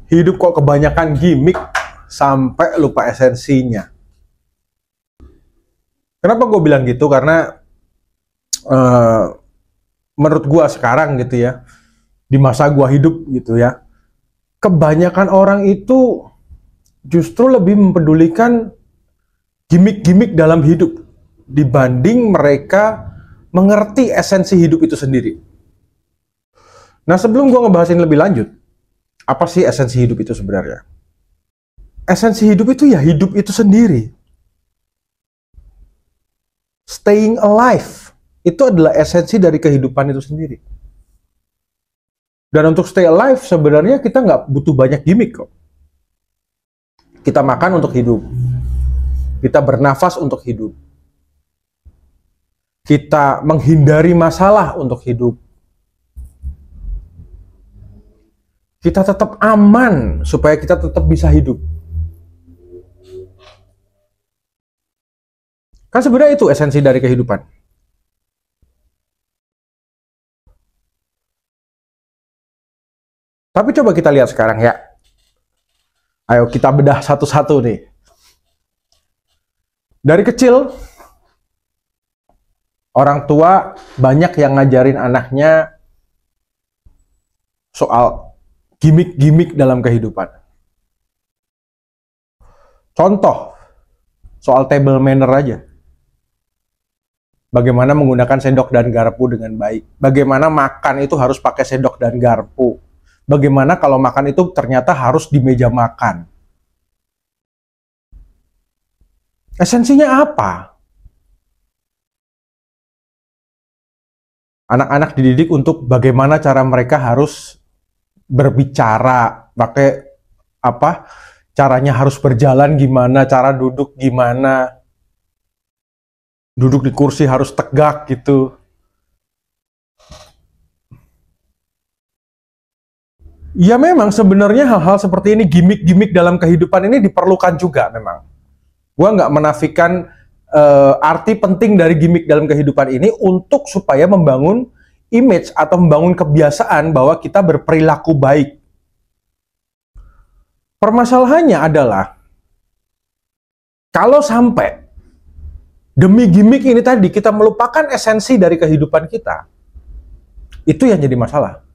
Hidup kok kebanyakan gimmick sampai lupa esensinya. Kenapa gue bilang gitu? Karena menurut gue sekarang gitu ya, di masa gue hidup gitu ya, kebanyakan orang itu justru lebih mempedulikan gimmick-gimmick dalam hidup dibanding mereka mengerti esensi hidup itu sendiri. Nah, sebelum gue ngebahasin lebih lanjut, apa sih esensi hidup itu sebenarnya? Esensi hidup itu ya hidup itu sendiri. Staying alive itu adalah esensi dari kehidupan itu sendiri. Dan untuk stay alive sebenarnya kita nggak butuh banyak gimmick kok. Kita makan untuk hidup. Kita bernafas untuk hidup. Kita menghindari masalah untuk hidup. Kita tetap aman supaya kita tetap bisa hidup. Kan sebenarnya itu esensi dari kehidupan. Tapi coba kita lihat sekarang ya. Ayo kita bedah satu-satu nih. Dari kecil, orang tua banyak yang ngajarin anaknya soal gimmick-gimmick dalam kehidupan. Contoh, soal table manner aja. Bagaimana menggunakan sendok dan garpu dengan baik. Bagaimana makan itu harus pakai sendok dan garpu. Bagaimana kalau makan itu ternyata harus di meja makan. Esensinya apa? Anak-anak dididik untuk bagaimana cara mereka harus berbicara, pakai apa? Caranya harus berjalan gimana, cara duduk gimana. Duduk di kursi harus tegak gitu. Ya memang sebenarnya hal-hal seperti ini, gimmick-gimmick dalam kehidupan ini diperlukan juga memang. Gua nggak menafikan arti penting dari gimmick dalam kehidupan ini untuk supaya membangun image atau membangun kebiasaan bahwa kita berperilaku baik. Permasalahannya adalah kalau sampai demi gimmick ini tadi kita melupakan esensi dari kehidupan kita, itu yang jadi masalah.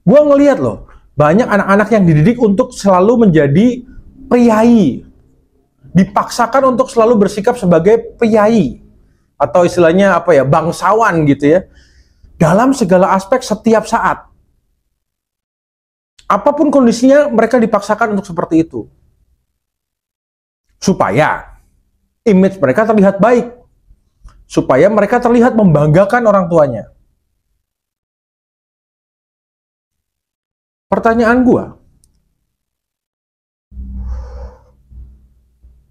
Gua ngelihat loh, banyak anak-anak yang dididik untuk selalu menjadi priai. Dipaksakan untuk selalu bersikap sebagai priai. Atau istilahnya apa ya, bangsawan gitu ya. Dalam segala aspek setiap saat. Apapun kondisinya, mereka dipaksakan untuk seperti itu. Supaya image mereka terlihat baik. Supaya mereka terlihat membanggakan orang tuanya. Pertanyaan gua,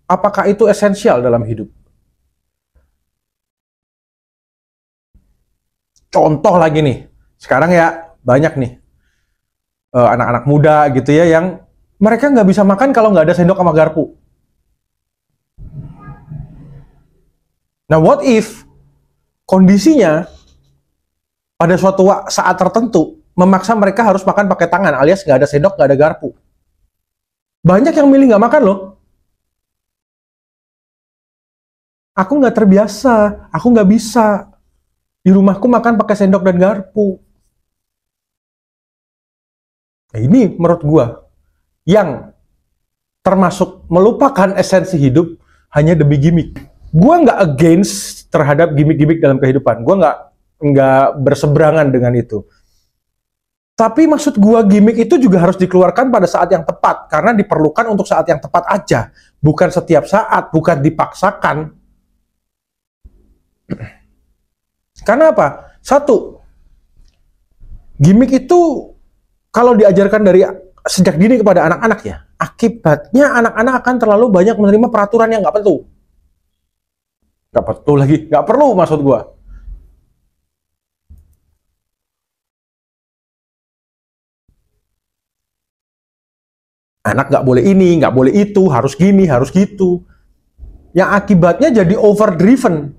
apakah itu esensial dalam hidup? Contoh lagi nih, sekarang ya banyak nih anak-anak muda gitu ya yang mereka nggak bisa makan kalau nggak ada sendok sama garpu. Nah, what if kondisinya pada suatu saat tertentu memaksa mereka harus makan pakai tangan alias nggak ada sendok, nggak ada garpu. Banyak yang milih nggak makan loh. Aku nggak terbiasa, aku nggak bisa. Di rumahku makan pakai sendok dan garpu. Nah, ini menurut gua yang termasuk melupakan esensi hidup hanya demi gimmick. Gua nggak against terhadap gimmick-gimmick dalam kehidupan. Gua nggak berseberangan dengan itu. Tapi maksud gua gimmick itu juga harus dikeluarkan pada saat yang tepat karena diperlukan untuk saat yang tepat aja, bukan setiap saat, bukan dipaksakan. Karena apa? Satu, gimmick itu kalau diajarkan dari sejak dini kepada anak-anak ya, akibatnya anak-anak akan terlalu banyak menerima peraturan yang nggak perlu. Nggak perlu lagi, nggak perlu maksud gua. Anak nggak boleh ini, nggak boleh itu, harus gini, harus gitu. Yang akibatnya jadi overdriven.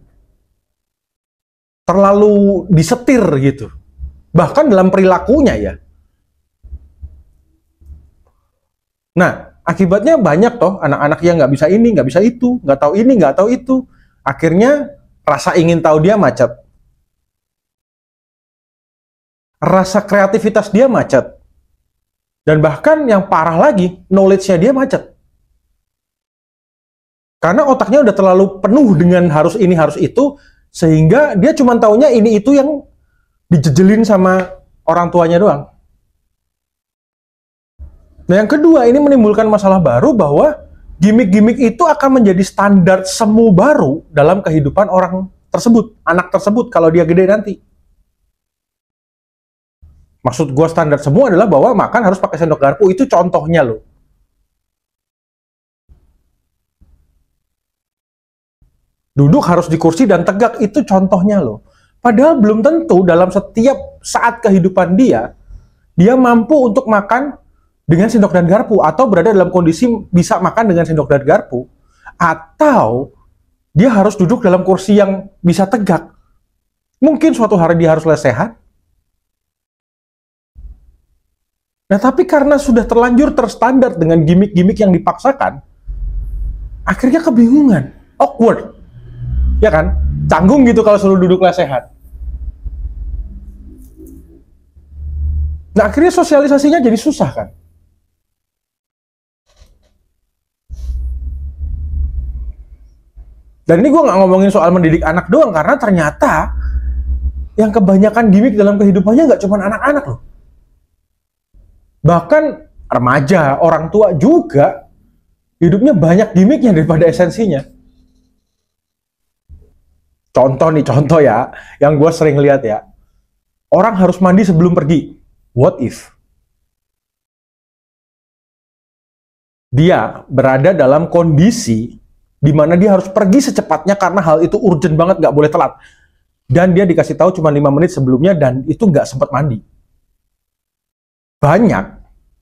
terlalu disetir gitu. Bahkan dalam perilakunya ya. Nah, akibatnya banyak toh anak-anak yang nggak bisa ini, nggak bisa itu, nggak tahu ini, nggak tahu itu. Akhirnya rasa ingin tahu dia macet. Rasa kreativitas dia macet. Dan bahkan yang parah lagi, knowledge-nya dia macet. Karena otaknya udah terlalu penuh dengan harus ini, harus itu, sehingga dia cuma taunya ini itu yang dijejelin sama orang tuanya doang. Nah yang kedua, ini menimbulkan masalah baru bahwa gimmick-gimmick itu akan menjadi standar semu baru dalam kehidupan orang tersebut, anak tersebut kalau dia gede nanti. Maksud gua standar semu adalah bahwa makan harus pakai sendok garpu, itu contohnya loh. Duduk harus di kursi dan tegak, itu contohnya loh. Padahal belum tentu dalam setiap saat kehidupan dia mampu untuk makan dengan sendok dan garpu, atau berada dalam kondisi bisa makan dengan sendok dan garpu, atau dia harus duduk dalam kursi yang bisa tegak. Mungkin suatu hari dia harus lesehan. Nah, tapi karena sudah terlanjur terstandar dengan gimmick-gimmick yang dipaksakan, akhirnya kebingungan, awkward. Ya kan? Canggung gitu kalau suruh duduk lesehan. Nah, akhirnya sosialisasinya jadi susah kan? Dan ini gue nggak ngomongin soal mendidik anak doang, karena ternyata yang kebanyakan gimmick dalam kehidupannya nggak cuma anak-anak loh. Bahkan remaja, orang tua juga hidupnya banyak gimmicknya daripada esensinya. Contoh ya, yang gue sering lihat ya. Orang harus mandi sebelum pergi. What if dia berada dalam kondisi di mana dia harus pergi secepatnya karena hal itu urgent banget, nggak boleh telat. Dan dia dikasih tahu cuma 5 menit sebelumnya dan itu nggak sempat mandi. Banyak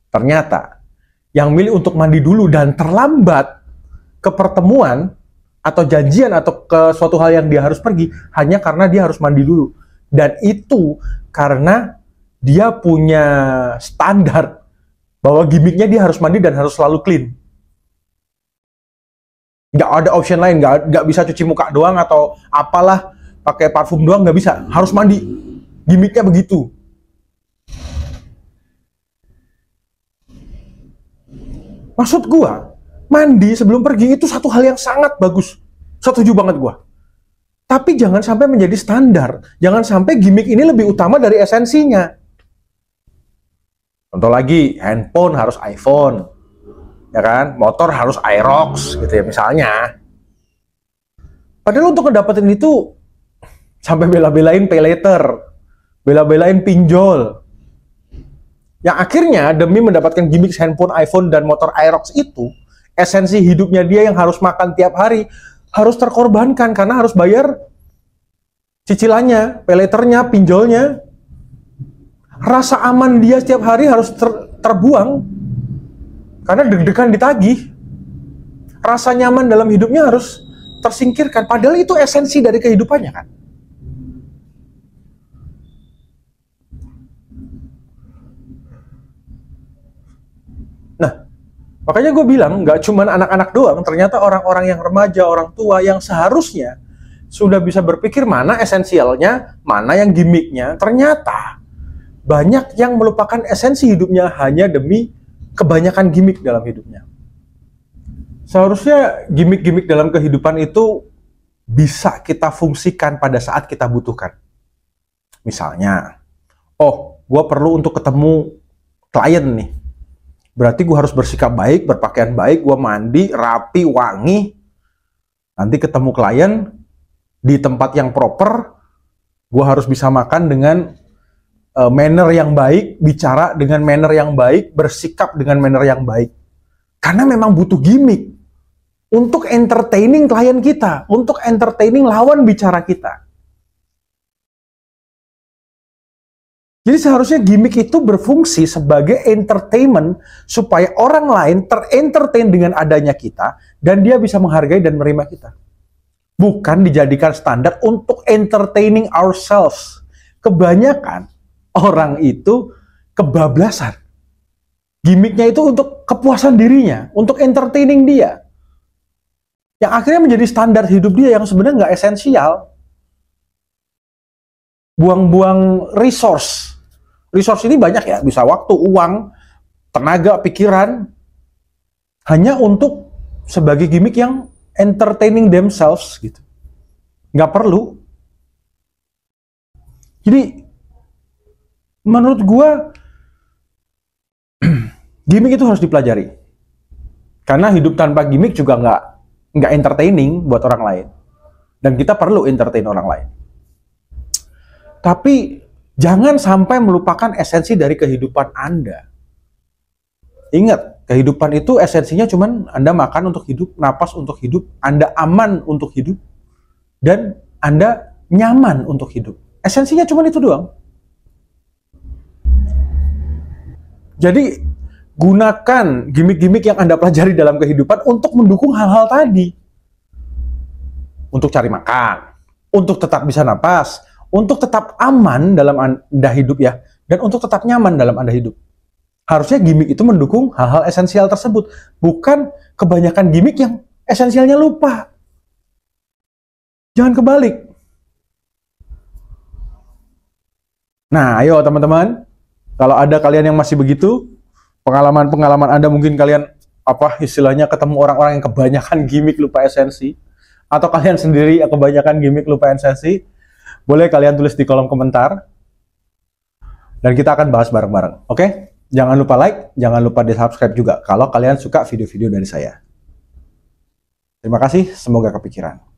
ternyata yang milih untuk mandi dulu dan terlambat ke pertemuan atau janjian atau ke suatu hal yang dia harus pergi hanya karena dia harus mandi dulu. Dan itu karena dia punya standar bahwa gimmicknya dia harus mandi dan harus selalu clean. Nggak ada option lain, nggak bisa cuci muka doang atau apalah, pakai parfum doang, nggak bisa, harus mandi. Gimmicknya begitu. Maksud gua, mandi sebelum pergi itu satu hal yang sangat bagus. Setuju banget gua. Tapi jangan sampai menjadi standar. Jangan sampai gimmick ini lebih utama dari esensinya. Contoh lagi, handphone harus iPhone. Ya kan? Motor harus Aerox gitu ya misalnya. Padahal untuk ngedapetin itu sampai bela-belain pay later, bela-belain pinjol. Yang akhirnya demi mendapatkan gimmick handphone, iPhone, dan motor Aerox itu, esensi hidupnya dia yang harus makan tiap hari harus terkorbankan karena harus bayar cicilannya, pay letternya, pinjolnya. Rasa aman dia setiap hari harus terbuang karena deg-degan ditagih. Rasa nyaman dalam hidupnya harus tersingkirkan, padahal itu esensi dari kehidupannya kan. Nah, makanya gue bilang nggak cuma anak-anak doang, ternyata orang-orang yang remaja, orang tua yang seharusnya sudah bisa berpikir mana esensialnya, mana yang gimmicknya, ternyata banyak yang melupakan esensi hidupnya hanya demi kebanyakan gimmick dalam hidupnya. Seharusnya gimmick-gimmick dalam kehidupan itu bisa kita fungsikan pada saat kita butuhkan. Misalnya, oh, gue perlu untuk ketemu klien nih. Berarti gue harus bersikap baik, berpakaian baik, gue mandi, rapi, wangi. Nanti ketemu klien di tempat yang proper, gue harus bisa makan dengan manner yang baik, bicara dengan manner yang baik, bersikap dengan manner yang baik. Karena memang butuh gimmick untuk entertaining klien kita, untuk entertaining lawan bicara kita. Jadi seharusnya gimmick itu berfungsi sebagai entertainment supaya orang lain terentertain dengan adanya kita dan dia bisa menghargai dan menerima kita. bukan dijadikan standar untuk entertaining ourselves. Kebanyakan orang itu kebablasan. Gimiknya itu untuk kepuasan dirinya, untuk entertaining dia. Yang akhirnya menjadi standar hidup dia yang sebenarnya nggak esensial. Buang-buang resource. Resource ini banyak ya, bisa waktu, uang, tenaga, pikiran, hanya untuk sebagai gimmick yang entertaining themselves gitu. Nggak perlu. Jadi menurut gua gimmick itu harus dipelajari. Karena hidup tanpa gimmick juga nggak entertaining buat orang lain. Dan kita perlu entertain orang lain. Tapi jangan sampai melupakan esensi dari kehidupan Anda. Ingat, kehidupan itu esensinya cuman Anda makan untuk hidup, napas untuk hidup, Anda aman untuk hidup, dan Anda nyaman untuk hidup. Esensinya cuman itu doang. Jadi, gunakan gimmick-gimmick yang Anda pelajari dalam kehidupan untuk mendukung hal-hal tadi. Untuk cari makan, untuk tetap bisa napas, untuk tetap aman dalam Anda hidup ya, dan untuk tetap nyaman dalam Anda hidup. Harusnya gimmick itu mendukung hal-hal esensial tersebut, bukan kebanyakan gimmick yang esensialnya lupa. Jangan kebalik. Nah, ayo teman-teman, kalau ada kalian yang masih begitu, pengalaman-pengalaman Anda mungkin kalian istilahnya ketemu orang-orang yang kebanyakan gimmick lupa esensi, atau kalian sendiri yang kebanyakan gimmick lupa esensi, boleh kalian tulis di kolom komentar, dan kita akan bahas bareng-bareng, oke? Jangan lupa like, jangan lupa di-subscribe juga kalau kalian suka video-video dari saya. Terima kasih, semoga kepikiran.